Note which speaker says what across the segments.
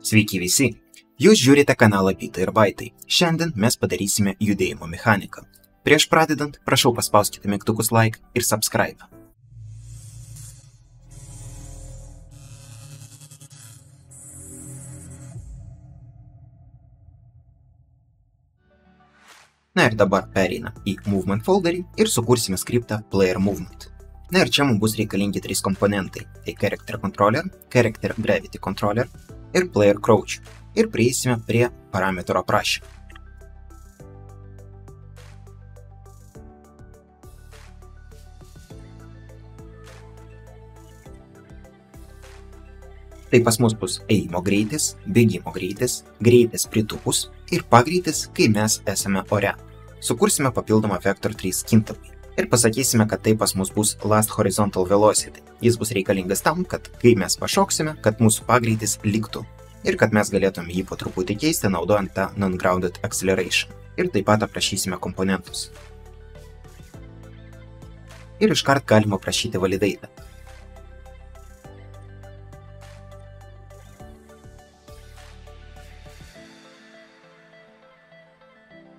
Speaker 1: Sveiki visi! Jūs žiūrite kanalą Bitai ir Baitai. Šiandien mes padarysime judėjimo mechaniką. Prieš pradedant, prašau paspauskite mygtukus like ir subscribe. Na ir dabar pereina į Movement folderį ir sukursime skriptą Player Movement. Na ir čia mums bus reikalingi 3 komponentai. Tai Character Controller, Character Gravity Controller ir Player Crouch. Ir prieisime prie parametro aprašymo. Tai pas mus bus ėjimo greitis, bėgimo greitis, greitis pritūpus ir pagreitis, kai mes esame ore. Sukursime papildomą Vector 3 kintamąjį ir pasakysime, kad tai pas mus bus Last Horizontal Velocity. Jis bus reikalingas tam, kad kai mes pašoksime, kad mūsų pagreitis liktų ir kad mes galėtume jį po truputį keisti, naudojant tą Non-Grounded Acceleration. Ir taip pat aprašysime komponentus. Ir iškart galima aprašyti Validate.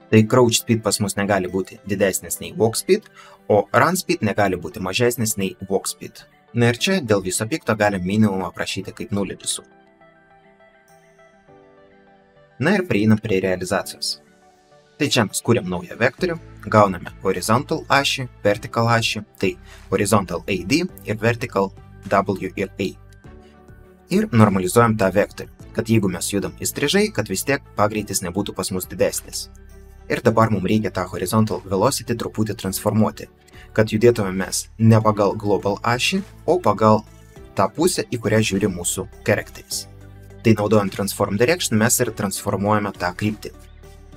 Speaker 1: Tai Crouch Speed pas mus negali būti didesnis nei Walk Speed, o Run Speed negali būti mažesnis nei Walk Speed. Na ir čia dėl viso pikto galim minimumą aprašyti kaip 0 visų. Na ir prieinam prie realizacijos. Tai čia mes kuriam naują vektorių, gauname Horizontal ašį, Vertical ašį, tai Horizontal AD ir Vertical W ir A. Ir normalizuojam tą vektorių, kad jeigu mes judam įstrižai, kad vis tiek pagreitis nebūtų pas mus didesnis. Ir dabar mums reikia tą Horizontal Velocity truputį transformuoti, kad judėtume mes ne pagal Global ašį, o pagal tą pusę, į kurią žiūri mūsų charakteris. Tai naudojant Transform Direction mes ir transformuojame tą kryptį.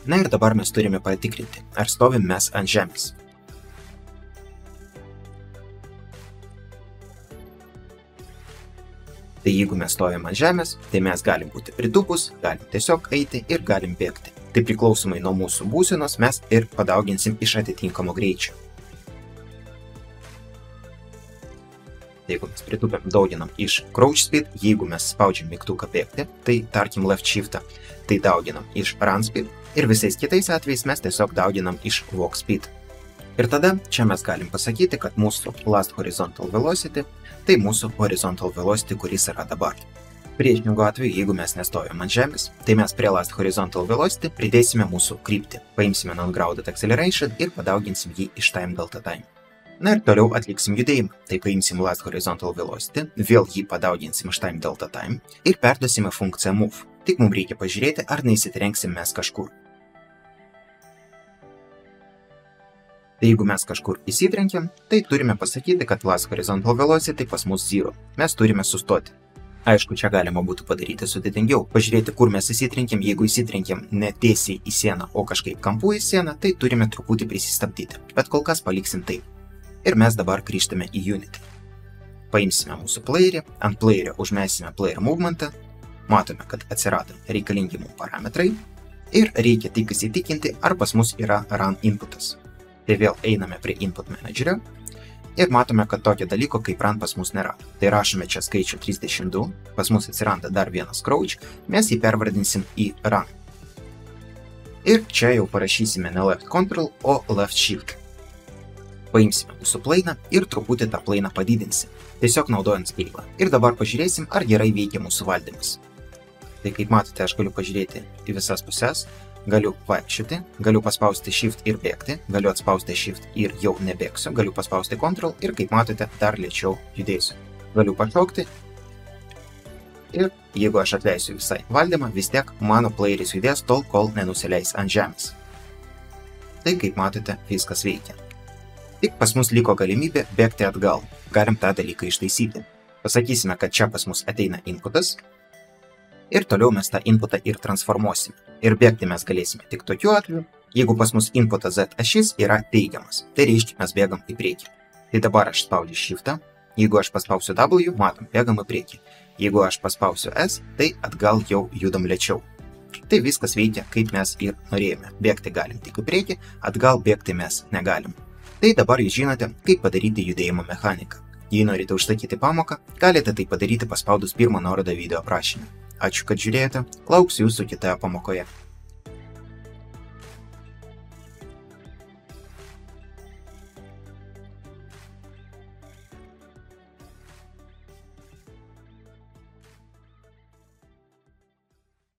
Speaker 1: Na ir dabar mes turime patikrinti, ar stovim mes ant žemės. Tai jeigu mes stovim ant žemės, tai mes galim būti pritūpus, galim tiesiog eiti ir galim bėgti. Tai priklausomai nuo mūsų būsenos mes ir padauginsim iš atitinkamo greičio. Jeigu mes pritūpiam, dauginam iš Crouch Speed, jeigu mes spaudžiam mygtuką bėgti, tai tarkim Left Shift'ą, tai dauginam iš Run Speed ir visais kitais atvejais mes tiesiog dauginam iš Walk Speed. Ir tada čia mes galim pasakyti, kad mūsų Last Horizontal Velocity tai mūsų Horizontal Velocity, kuris yra dabar. Priešingu atveju, jeigu mes nestovim ant žemės, tai mes prie Last Horizontal Velocity pridėsime mūsų kryptį, paimsime Non-Grounded Acceleration ir padauginsim jį iš Time Delta Time. Na ir toliau atliksim judėjimą, tai paimsim Last Horizontal Velocity, vėl jį padauginsim iš Time Delta Time ir perduosime funkciją Move. Tik mums reikia pažiūrėti, ar neįsitrenksim mes kažkur. Tai jeigu mes kažkur įsitrenkiam, tai turime pasakyti, kad Last Horizontal Velocity pas mus 0. Mes turime sustoti. Aišku, čia galima būtų padaryti sudėtingiau. Pažiūrėti, kur mes įsitrenkiam. Jeigu įsitrenkiam ne tiesiai į sieną, o kažkaip kampu į sieną, tai turime truputį prisistabdyti. Bet kol kas paliksim taip. Ir mes dabar grįžtame į Unity. Paimsime mūsų playerį, ant playerio užmesime Player Movementą, matome, kad atsirado reikalingi mums parametrai ir reikia tik įsitikinti, ar pas mus yra Run inputas. Tai vėl einame prie Input Managerio. Ir matome, kad tokio dalyko kaip Run pas mus nėra. Tai rašome čia skaičių 32, pas mus atsiranda dar vienas Crouch, mes jį pervardinsim į Run. Ir čia jau parašysime ne Left Control, o Left Shift. Paimsime mūsų plainą ir truputį tą plainą padidinsim, tiesiog naudojant scale. Ir dabar pažiūrėsim, ar gerai veikia mūsų valdymas. Tai kaip matote, aš galiu pažiūrėti į visas pusės. Galiu vaikščioti, galiu paspausti Shift ir bėgti, galiu atspausti Shift ir jau nebėgsiu, galiu paspausti Ctrl ir kaip matote, dar lėčiau judėsiu. Galiu pašokti ir jeigu aš atleisiu visai valdymą, vis tiek mano playeris judės tol, kol nenusileis ant žemės. Tai kaip matote, viskas veikia. Tik pas mus liko galimybė bėgti atgal. Galim tą dalyką ištaisyti. Pasakysime, kad čia pas mus ateina inputas. Ir toliau mes tą inputą ir transformuosime. Ir bėgti mes galėsime tik tokiu atveju, jeigu pas mus inputas Z ašis yra teigiamas. Tai reiškia, mes bėgam į priekį. Tai dabar aš spaudžiu Shift'ą. Jeigu aš paspausiu W, matom, bėgam į priekį. Jeigu aš paspausiu S, tai atgal jau judam lėčiau. Tai viskas veikia, kaip mes ir norėjome. Bėgti galim tik į priekį, atgal bėgti mes negalim. Tai dabar jūs žinote, kaip padaryti judėjimo mechaniką. Jei norite užsakyti pamoką, galite tai padaryti paspaudus pirmą nuorodą video aprašyme. Ačiū, kad žiūrėjote, lauksiu jūsų kitoje pamokoje.